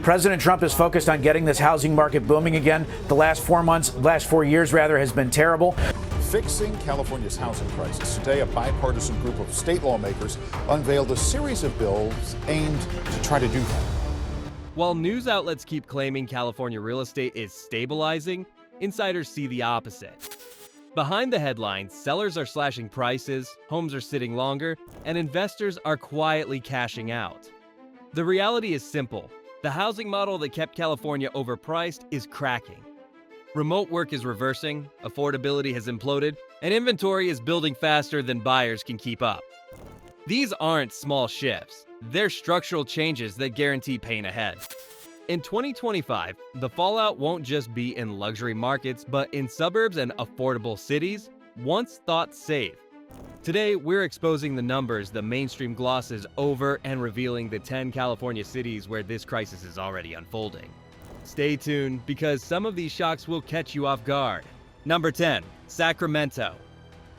President Trump is focused on getting this housing market booming again. The last 4 years has been terrible. Fixing California's housing crisis. Today, a bipartisan group of state lawmakers unveiled a series of bills aimed to try to do that. While news outlets keep claiming California real estate is stabilizing, insiders see the opposite. Behind the headlines, sellers are slashing prices, homes are sitting longer, and investors are quietly cashing out. The reality is simple. The housing model that kept California overpriced is cracking. Remote work is reversing, affordability has imploded, and inventory is building faster than buyers can keep up. These aren't small shifts. They're structural changes that guarantee pain ahead. In 2025, the fallout won't just be in luxury markets, but in suburbs and affordable cities, once thought safe. Today, we're exposing the numbers the mainstream glosses over and revealing the 10 California cities where this crisis is already unfolding. Stay tuned, because some of these shocks will catch you off guard. Number 10. Sacramento.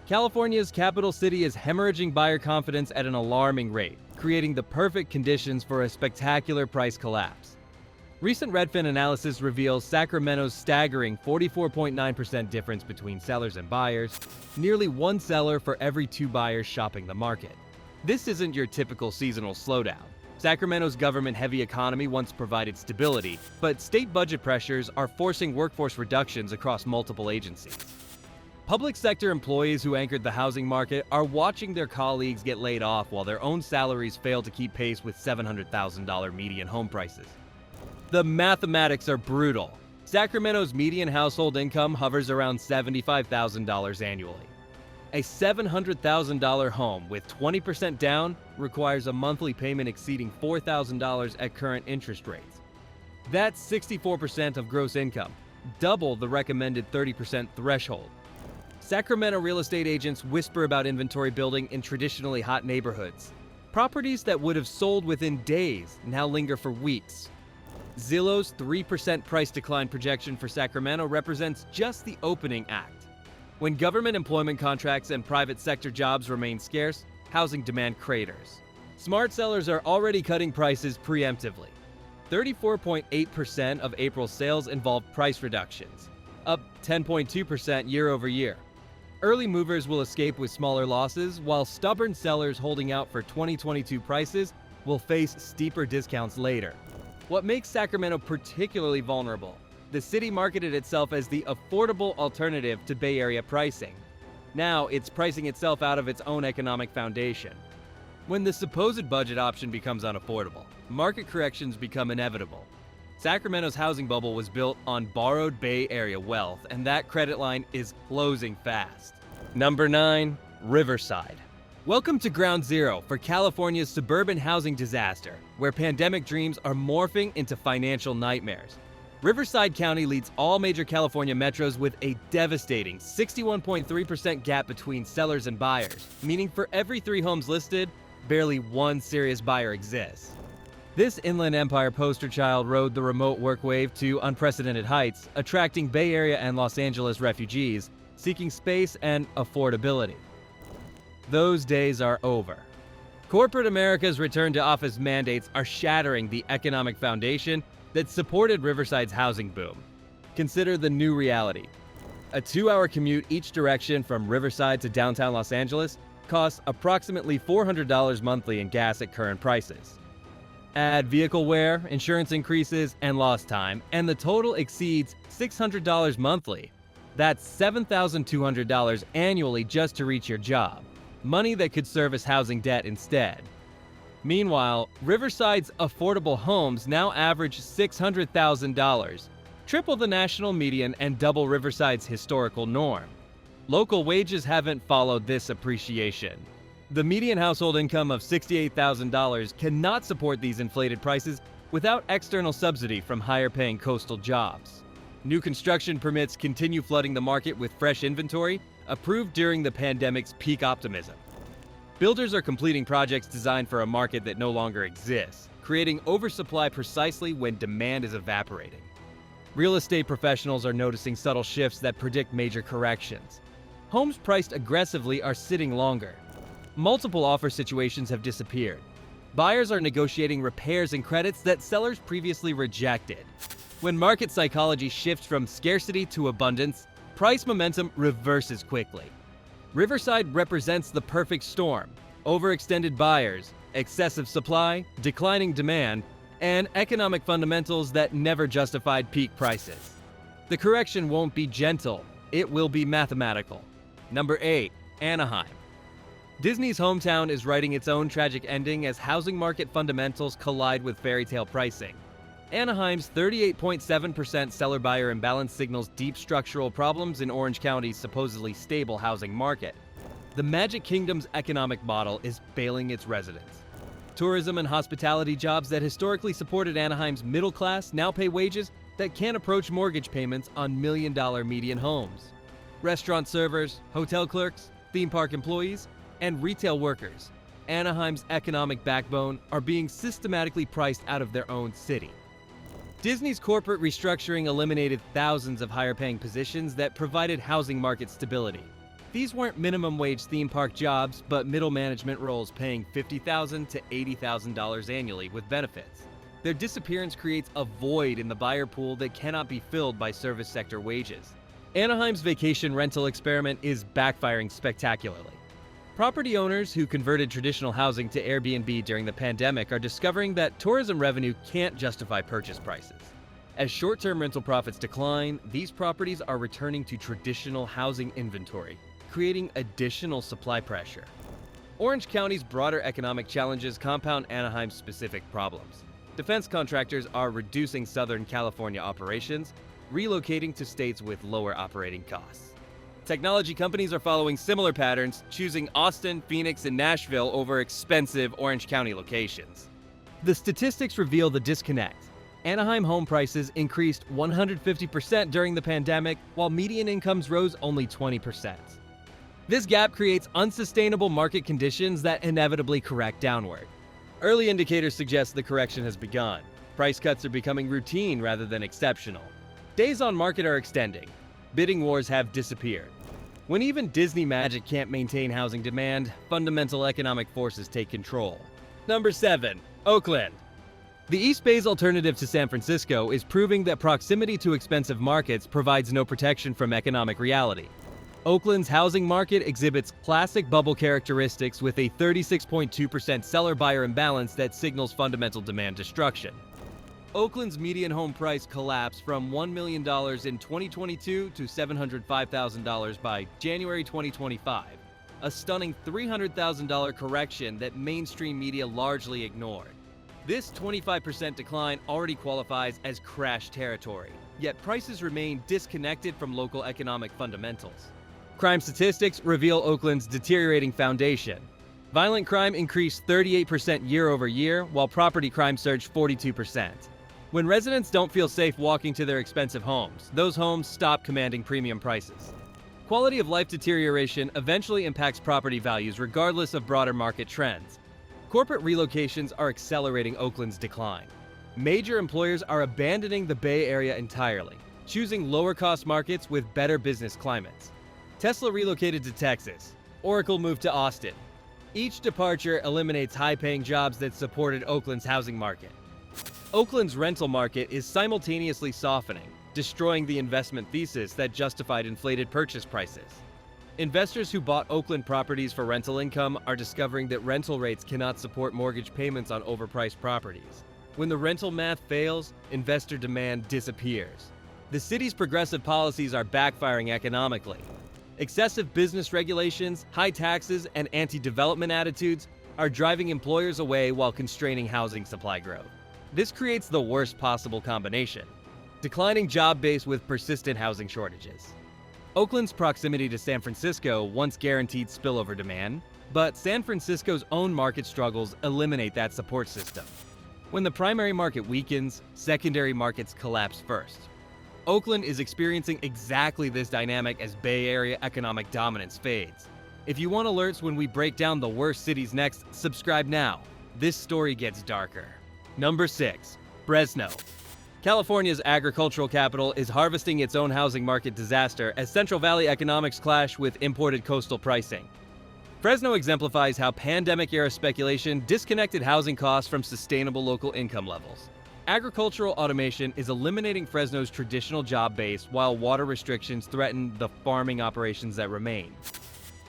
California's capital city is hemorrhaging buyer confidence at an alarming rate, creating the perfect conditions for a spectacular price collapse. Recent Redfin analysis reveals Sacramento's staggering 44.9% difference between sellers and buyers, nearly one seller for every 2 buyers shopping the market. This isn't your typical seasonal slowdown. Sacramento's government-heavy economy once provided stability, but state budget pressures are forcing workforce reductions across multiple agencies. Public sector employees who anchored the housing market are watching their colleagues get laid off while their own salaries fail to keep pace with $700,000 median home prices. The mathematics are brutal. Sacramento's median household income hovers around $75,000 annually. A $700,000 home with 20% down requires a monthly payment exceeding $4,000 at current interest rates. That's 64% of gross income, double the recommended 30% threshold. Sacramento real estate agents whisper about inventory building in traditionally hot neighborhoods. Properties that would have sold within days now linger for weeks. Zillow's 3% price decline projection for Sacramento represents just the opening act. When government employment contracts and private sector jobs remain scarce, housing demand craters. Smart sellers are already cutting prices preemptively. 34.8% of April's sales involved price reductions, up 10.2% year over year. Early movers will escape with smaller losses, while stubborn sellers holding out for 2022 prices will face steeper discounts later. What makes Sacramento particularly vulnerable? The city marketed itself as the affordable alternative to Bay Area pricing. Now it's pricing itself out of its own economic foundation. When the supposed budget option becomes unaffordable, market corrections become inevitable. Sacramento's housing bubble was built on borrowed Bay Area wealth, and that credit line is closing fast. Number 9. Riverside. Welcome to ground zero for California's suburban housing disaster, where pandemic dreams are morphing into financial nightmares. Riverside County leads all major California metros with a devastating 61.3% gap between sellers and buyers, meaning for every 3 homes listed, barely one serious buyer exists. This Inland Empire poster child rode the remote work wave to unprecedented heights, attracting Bay Area and Los Angeles refugees seeking space and affordability. Those days are over. Corporate America's return to office mandates are shattering the economic foundation that supported Riverside's housing boom. Consider the new reality. A 2-hour commute each direction from Riverside to downtown Los Angeles costs approximately $400 monthly in gas at current prices. Add vehicle wear, insurance increases, and lost time, and the total exceeds $600 monthly. That's $7,200 annually just to reach your job. Money that could service housing debt instead. Meanwhile, Riverside's affordable homes now average $600,000, triple the national median and double Riverside's historical norm. Local wages haven't followed this appreciation. The median household income of $68,000 cannot support these inflated prices without external subsidy from higher-paying coastal jobs. New construction permits continue flooding the market with fresh inventory, approved during the pandemic's peak optimism. Builders are completing projects designed for a market that no longer exists, creating oversupply precisely when demand is evaporating. Real estate professionals are noticing subtle shifts that predict major corrections. Homes priced aggressively are sitting longer. Multiple offer situations have disappeared. Buyers are negotiating repairs and credits that sellers previously rejected. When market psychology shifts from scarcity to abundance, price momentum reverses quickly. Riverside represents the perfect storm: overextended buyers, excessive supply, declining demand, and economic fundamentals that never justified peak prices. The correction won't be gentle, it will be mathematical. Number 8. Anaheim. Disney's hometown is writing its own tragic ending as housing market fundamentals collide with fairy tale pricing. Anaheim's 38.7% seller-buyer imbalance signals deep structural problems in Orange County's supposedly stable housing market. The Magic Kingdom's economic model is failing its residents. Tourism and hospitality jobs that historically supported Anaheim's middle class now pay wages that can't approach mortgage payments on million-dollar median homes. Restaurant servers, hotel clerks, theme park employees, and retail workers, Anaheim's economic backbone, are being systematically priced out of their own city. Disney's corporate restructuring eliminated thousands of higher-paying positions that provided housing market stability. These weren't minimum wage theme park jobs, but middle management roles paying $50,000 to $80,000 annually with benefits. Their disappearance creates a void in the buyer pool that cannot be filled by service sector wages. Anaheim's vacation rental experiment is backfiring spectacularly. Property owners who converted traditional housing to Airbnb during the pandemic are discovering that tourism revenue can't justify purchase prices. As short-term rental profits decline, these properties are returning to traditional housing inventory, creating additional supply pressure. Orange County's broader economic challenges compound Anaheim's specific problems. Defense contractors are reducing Southern California operations, relocating to states with lower operating costs. Technology companies are following similar patterns, choosing Austin, Phoenix, and Nashville over expensive Orange County locations. The statistics reveal the disconnect. Anaheim home prices increased 150% during the pandemic, while median incomes rose only 20%. This gap creates unsustainable market conditions that inevitably correct downward. Early indicators suggest the correction has begun. Price cuts are becoming routine rather than exceptional. Days on market are extending. Bidding wars have disappeared. When even Disney magic can't maintain housing demand, fundamental economic forces take control. Number 7. Oakland. The East Bay's alternative to San Francisco is proving that proximity to expensive markets provides no protection from economic reality. Oakland's housing market exhibits classic bubble characteristics with a 36.2% seller-buyer imbalance that signals fundamental demand destruction. Oakland's median home price collapsed from $1 million in 2022 to $705,000 by January 2025, a stunning $300,000 correction that mainstream media largely ignored. This 25% decline already qualifies as crash territory, yet prices remain disconnected from local economic fundamentals. Crime statistics reveal Oakland's deteriorating foundation. Violent crime increased 38% year over year, while property crime surged 42%. When residents don't feel safe walking to their expensive homes, those homes stop commanding premium prices. Quality of life deterioration eventually impacts property values regardless of broader market trends. Corporate relocations are accelerating Oakland's decline. Major employers are abandoning the Bay Area entirely, choosing lower-cost markets with better business climates. Tesla relocated to Texas. Oracle moved to Austin. Each departure eliminates high-paying jobs that supported Oakland's housing market. Oakland's rental market is simultaneously softening, destroying the investment thesis that justified inflated purchase prices. Investors who bought Oakland properties for rental income are discovering that rental rates cannot support mortgage payments on overpriced properties. When the rental math fails, investor demand disappears. The city's progressive policies are backfiring economically. Excessive business regulations, high taxes, and anti-development attitudes are driving employers away while constraining housing supply growth. This creates the worst possible combination: declining job base with persistent housing shortages. Oakland's proximity to San Francisco once guaranteed spillover demand, but San Francisco's own market struggles eliminate that support system. When the primary market weakens, secondary markets collapse first. Oakland is experiencing exactly this dynamic as Bay Area economic dominance fades. If you want alerts when we break down the worst cities next, subscribe now. This story gets darker. Number 6. Fresno. California's agricultural capital is harvesting its own housing market disaster as Central Valley economics clash with imported coastal pricing. Fresno exemplifies how pandemic-era speculation disconnected housing costs from sustainable local income levels. Agricultural automation is eliminating Fresno's traditional job base, while water restrictions threaten the farming operations that remain.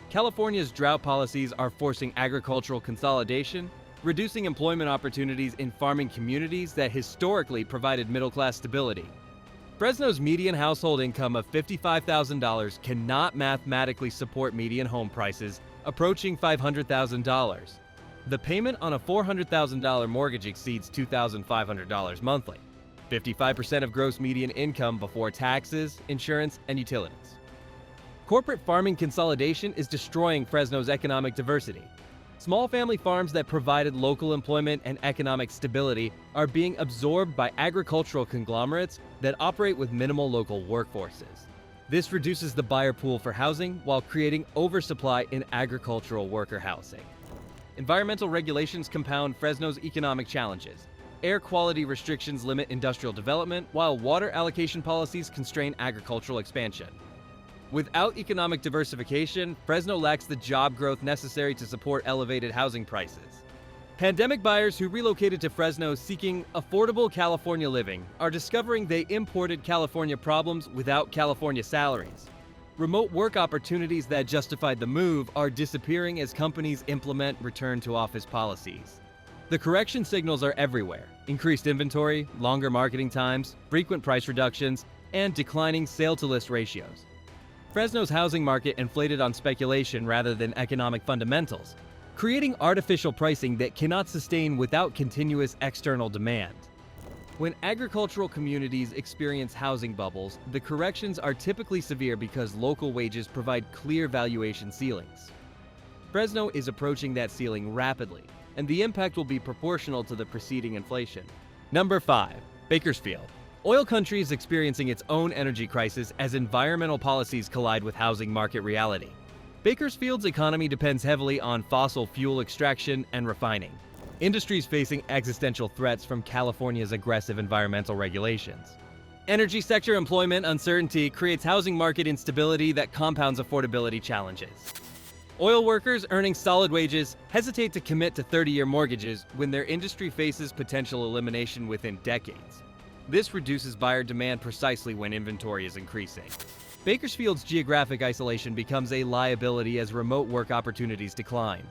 California's drought policies are forcing agricultural consolidation, reducing employment opportunities in farming communities that historically provided middle-class stability. Fresno's median household income of $55,000 cannot mathematically support median home prices approaching $500,000. The payment on a $400,000 mortgage exceeds $2,500 monthly, 55% of gross median income before taxes, insurance, and utilities. Corporate farming consolidation is destroying Fresno's economic diversity. Small family farms that provided local employment and economic stability are being absorbed by agricultural conglomerates that operate with minimal local workforces. This reduces the buyer pool for housing while creating oversupply in agricultural worker housing. Environmental regulations compound Fresno's economic challenges. Air quality restrictions limit industrial development, while water allocation policies constrain agricultural expansion. Without economic diversification, Fresno lacks the job growth necessary to support elevated housing prices. Pandemic buyers who relocated to Fresno seeking affordable California living are discovering they imported California problems without California salaries. Remote work opportunities that justified the move are disappearing as companies implement return-to-office policies. The correction signals are everywhere: increased inventory, longer marketing times, frequent price reductions, and declining sale-to-list ratios. Fresno's housing market inflated on speculation rather than economic fundamentals, creating artificial pricing that cannot sustain without continuous external demand. When agricultural communities experience housing bubbles, the corrections are typically severe because local wages provide clear valuation ceilings. Fresno is approaching that ceiling rapidly, and the impact will be proportional to the preceding inflation. Number 5. Bakersfield. Oil country is experiencing its own energy crisis as environmental policies collide with housing market reality. Bakersfield's economy depends heavily on fossil fuel extraction and refining. Industries facing existential threats from California's aggressive environmental regulations. Energy sector employment uncertainty creates housing market instability that compounds affordability challenges. Oil workers earning solid wages hesitate to commit to 30-year mortgages when their industry faces potential elimination within decades. This reduces buyer demand precisely when inventory is increasing. Bakersfield's geographic isolation becomes a liability as remote work opportunities decline.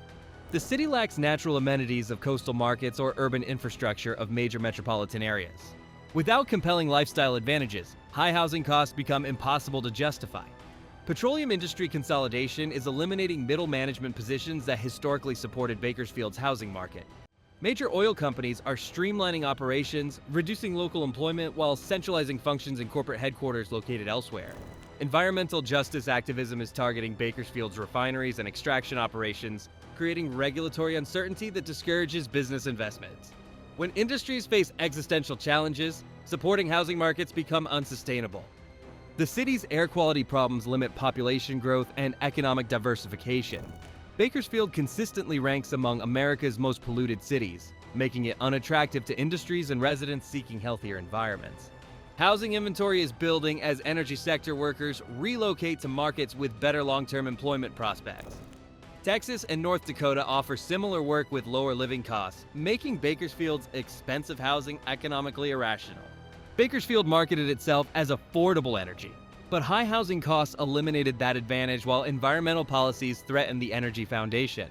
The city lacks natural amenities of coastal markets or urban infrastructure of major metropolitan areas. Without compelling lifestyle advantages, high housing costs become impossible to justify. Petroleum industry consolidation is eliminating middle management positions that historically supported Bakersfield's housing market. Major oil companies are streamlining operations, reducing local employment while centralizing functions in corporate headquarters located elsewhere. Environmental justice activism is targeting Bakersfield's refineries and extraction operations, creating regulatory uncertainty that discourages business investments. When industries face existential challenges, supporting housing markets become unsustainable. The city's air quality problems limit population growth and economic diversification. Bakersfield consistently ranks among America's most polluted cities, making it unattractive to industries and residents seeking healthier environments. Housing inventory is building as energy sector workers relocate to markets with better long-term employment prospects. Texas and North Dakota offer similar work with lower living costs, making Bakersfield's expensive housing economically irrational. Bakersfield marketed itself as affordable energy, but high housing costs eliminated that advantage while environmental policies threaten the energy foundation.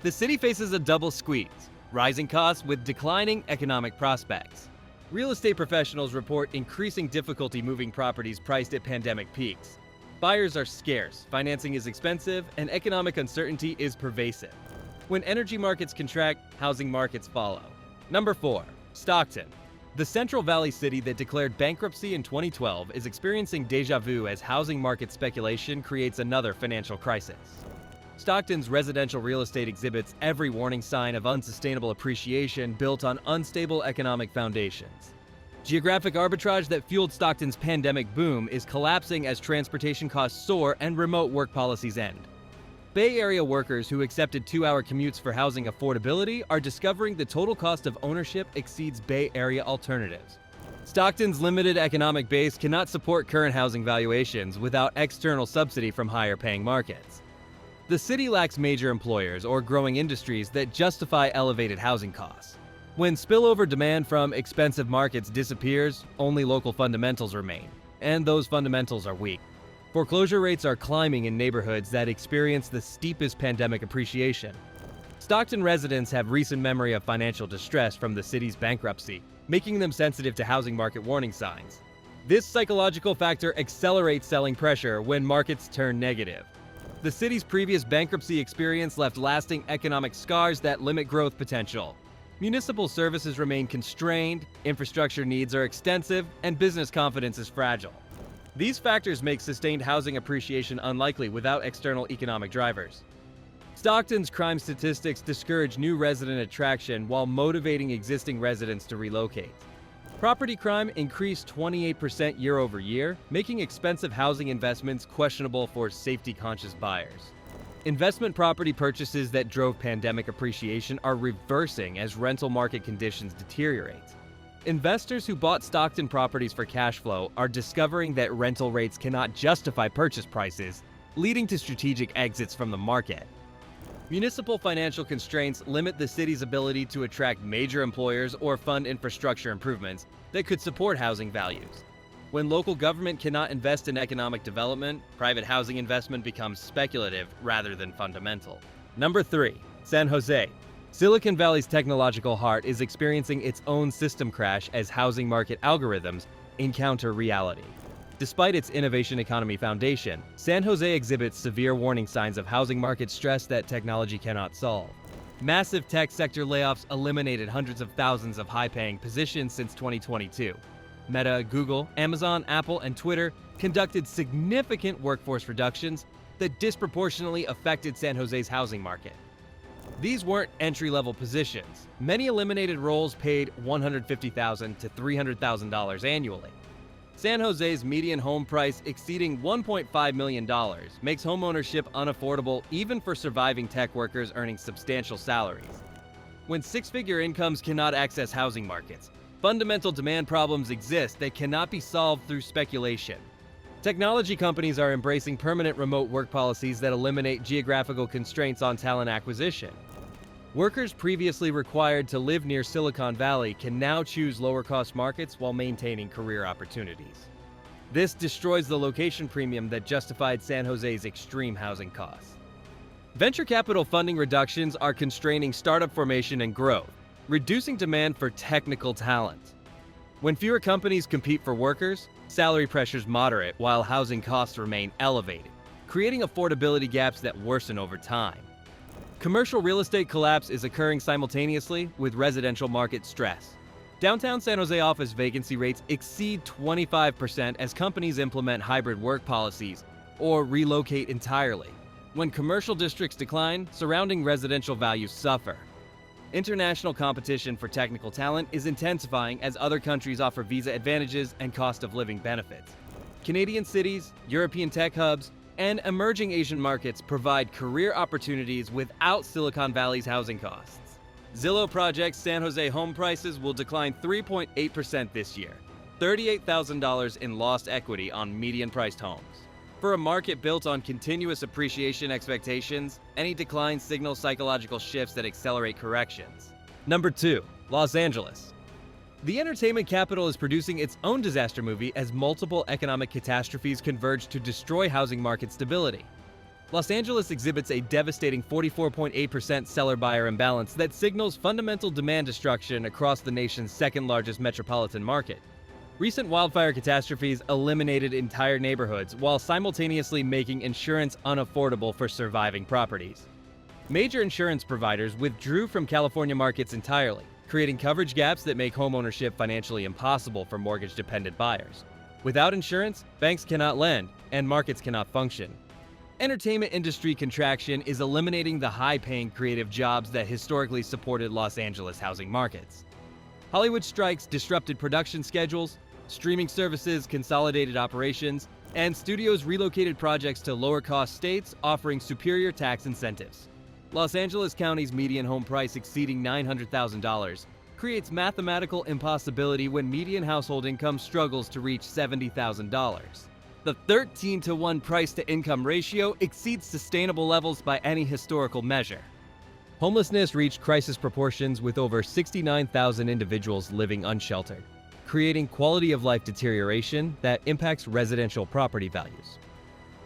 The city faces a double squeeze: rising costs with declining economic prospects. Real estate professionals report increasing difficulty moving properties priced at pandemic peaks. Buyers are scarce, financing is expensive, and economic uncertainty is pervasive. When energy markets contract, housing markets follow. Number 4. Stockton. The Central Valley city that declared bankruptcy in 2012 is experiencing deja vu as housing market speculation creates another financial crisis. Stockton's residential real estate exhibits every warning sign of unsustainable appreciation built on unstable economic foundations. Geographic arbitrage that fueled Stockton's pandemic boom is collapsing as transportation costs soar and remote work policies end. Bay Area workers who accepted 2-hour commutes for housing affordability are discovering the total cost of ownership exceeds Bay Area alternatives. Stockton's limited economic base cannot support current housing valuations without external subsidy from higher-paying markets. The city lacks major employers or growing industries that justify elevated housing costs. When spillover demand from expensive markets disappears, only local fundamentals remain, and those fundamentals are weak. Foreclosure rates are climbing in neighborhoods that experience the steepest pandemic appreciation. Stockton residents have recent memory of financial distress from the city's bankruptcy, making them sensitive to housing market warning signs. This psychological factor accelerates selling pressure when markets turn negative. The city's previous bankruptcy experience left lasting economic scars that limit growth potential. Municipal services remain constrained, infrastructure needs are extensive, and business confidence is fragile. These factors make sustained housing appreciation unlikely without external economic drivers. Stockton's crime statistics discourage new resident attraction while motivating existing residents to relocate. Property crime increased 28% year over year, making expensive housing investments questionable for safety-conscious buyers. Investment property purchases that drove pandemic appreciation are reversing as rental market conditions deteriorate. Investors who bought Stockton properties for cash flow are discovering that rental rates cannot justify purchase prices, leading to strategic exits from the market. Municipal financial constraints limit the city's ability to attract major employers or fund infrastructure improvements that could support housing values. When local government cannot invest in economic development, private housing investment becomes speculative rather than fundamental. Number 3. San Jose. Silicon Valley's technological heart is experiencing its own system crash as housing market algorithms encounter reality. Despite its innovation economy foundation, San Jose exhibits severe warning signs of housing market stress that technology cannot solve. Massive tech sector layoffs eliminated hundreds of thousands of high-paying positions since 2022. Meta, Google, Amazon, Apple, and Twitter conducted significant workforce reductions that disproportionately affected San Jose's housing market. These weren't entry-level positions. Many eliminated roles paid $150,000 to $300,000 annually. San Jose's median home price exceeding $1.5 million makes homeownership unaffordable even for surviving tech workers earning substantial salaries. When six-figure incomes cannot access housing markets, fundamental demand problems exist that cannot be solved through speculation. Technology companies are embracing permanent remote work policies that eliminate geographical constraints on talent acquisition. Workers previously required to live near Silicon Valley can now choose lower-cost markets while maintaining career opportunities. This destroys the location premium that justified San Jose's extreme housing costs. Venture capital funding reductions are constraining startup formation and growth, reducing demand for technical talent. When fewer companies compete for workers, salary pressures moderate while housing costs remain elevated, creating affordability gaps that worsen over time. Commercial real estate collapse is occurring simultaneously with residential market stress. Downtown San Jose office vacancy rates exceed 25% as companies implement hybrid work policies or relocate entirely. When commercial districts decline, surrounding residential values suffer. International competition for technical talent is intensifying as other countries offer visa advantages and cost of living benefits. Canadian cities, European tech hubs, and emerging Asian markets provide career opportunities without Silicon Valley's housing costs. Zillow projects San Jose home prices will decline 3.8% this year, $38,000 in lost equity on median-priced homes. For a market built on continuous appreciation expectations, any decline signals psychological shifts that accelerate corrections. Number 2. Los Angeles. The entertainment capital is producing its own disaster movie as multiple economic catastrophes converge to destroy housing market stability. Los Angeles exhibits a devastating 44.8% seller-buyer imbalance that signals fundamental demand destruction across the nation's second-largest metropolitan market. Recent wildfire catastrophes eliminated entire neighborhoods while simultaneously making insurance unaffordable for surviving properties. Major insurance providers withdrew from California markets entirely, creating coverage gaps that make homeownership financially impossible for mortgage-dependent buyers. Without insurance, banks cannot lend, and markets cannot function. Entertainment industry contraction is eliminating the high-paying creative jobs that historically supported Los Angeles housing markets. Hollywood strikes disrupted production schedules, streaming services consolidated operations, and studios relocated projects to lower-cost states offering superior tax incentives. Los Angeles County's median home price exceeding $900,000 creates mathematical impossibility when median household income struggles to reach $70,000. The 13-to-1 price-to-income ratio exceeds sustainable levels by any historical measure. Homelessness reached crisis proportions with over 69,000 individuals living unsheltered, creating quality-of-life deterioration that impacts residential property values.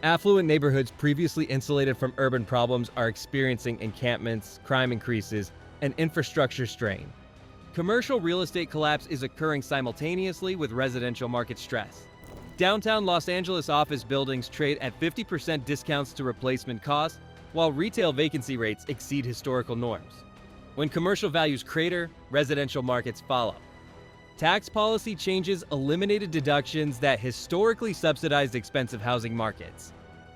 Affluent neighborhoods previously insulated from urban problems are experiencing encampments, crime increases, and infrastructure strain. Commercial real estate collapse is occurring simultaneously with residential market stress. Downtown Los Angeles office buildings trade at 50% discounts to replacement costs, while retail vacancy rates exceed historical norms. When commercial values crater, residential markets follow. Tax policy changes eliminated deductions that historically subsidized expensive housing markets.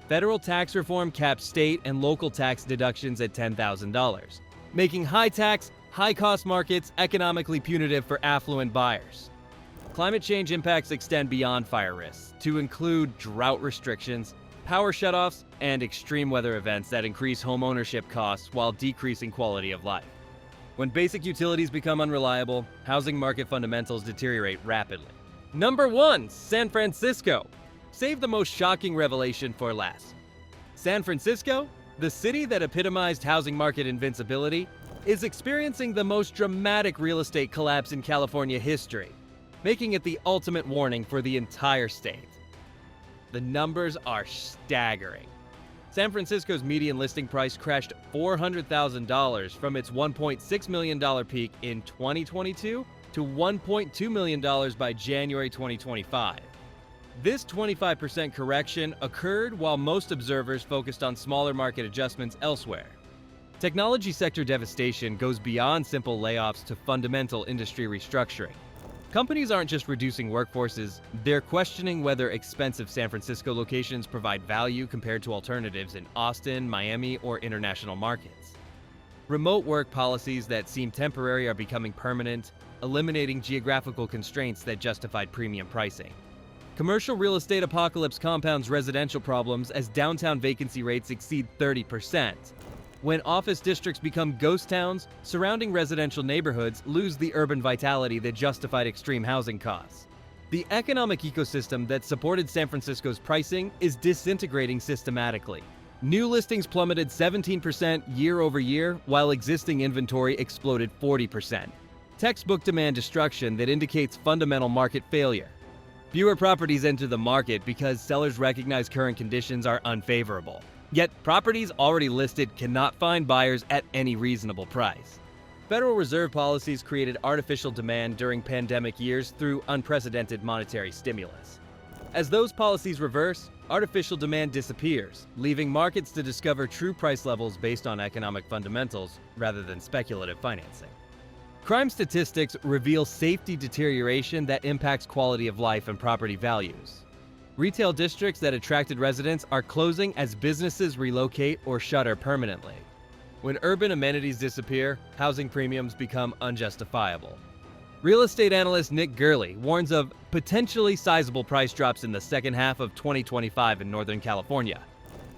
Federal tax reform capped state and local tax deductions at $10,000, making high-tax, high-cost markets economically punitive for affluent buyers. Climate change impacts extend beyond fire risks to include drought restrictions, power shutoffs, and extreme weather events that increase home ownership costs while decreasing quality of life. When basic utilities become unreliable, housing market fundamentals deteriorate rapidly. Number 1. San Francisco. Save the most shocking revelation for last. San Francisco, the city that epitomized housing market invincibility, is experiencing the most dramatic real estate collapse in California history, making it the ultimate warning for the entire state. The numbers are staggering. San Francisco's median listing price crashed $400,000 from its $1.6 million peak in 2022 to $1.2 million by January 2025. This 25% correction occurred while most observers focused on smaller market adjustments elsewhere. Technology sector devastation goes beyond simple layoffs to fundamental industry restructuring. Companies aren't just reducing workforces, they're questioning whether expensive San Francisco locations provide value compared to alternatives in Austin, Miami, or international markets. Remote work policies that seem temporary are becoming permanent, eliminating geographical constraints that justified premium pricing. Commercial real estate apocalypse compounds residential problems as downtown vacancy rates exceed 30%. When office districts become ghost towns, surrounding residential neighborhoods lose the urban vitality that justified extreme housing costs. The economic ecosystem that supported San Francisco's pricing is disintegrating systematically. New listings plummeted 17% year over year, while existing inventory exploded 40%. Textbook demand destruction that indicates fundamental market failure. Fewer properties enter the market because sellers recognize current conditions are unfavorable. Yet, properties already listed cannot find buyers at any reasonable price. Federal Reserve policies created artificial demand during pandemic years through unprecedented monetary stimulus. As those policies reverse, artificial demand disappears, leaving markets to discover true price levels based on economic fundamentals rather than speculative financing. Crime statistics reveal safety deterioration that impacts quality of life and property values. Retail districts that attracted residents are closing as businesses relocate or shutter permanently. When urban amenities disappear, housing premiums become unjustifiable. Real estate analyst Nick Gurley warns of potentially sizable price drops in the second half of 2025 in Northern California.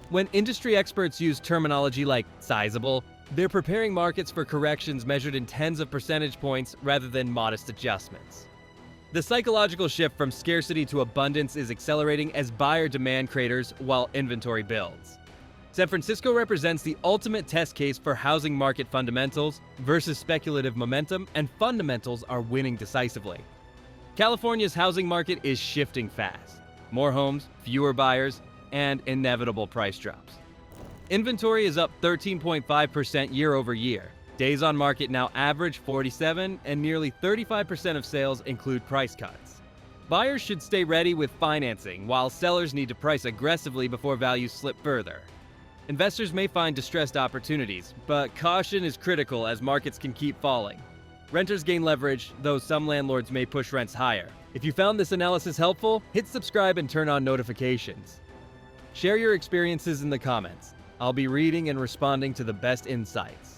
When industry experts use terminology like sizable, they're preparing markets for corrections measured in tens of percentage points rather than modest adjustments. The psychological shift from scarcity to abundance is accelerating as buyer demand craters while inventory builds. San Francisco represents the ultimate test case for housing market fundamentals versus speculative momentum, and fundamentals are winning decisively. California's housing market is shifting fast. More homes, fewer buyers, and inevitable price drops. Inventory is up 13.5% year over year. Days on market now average 47, and nearly 35% of sales include price cuts. Buyers should stay ready with financing, while sellers need to price aggressively before values slip further. Investors may find distressed opportunities, but caution is critical as markets can keep falling. Renters gain leverage, though some landlords may push rents higher. If you found this analysis helpful, hit subscribe and turn on notifications. Share your experiences in the comments. I'll be reading and responding to the best insights.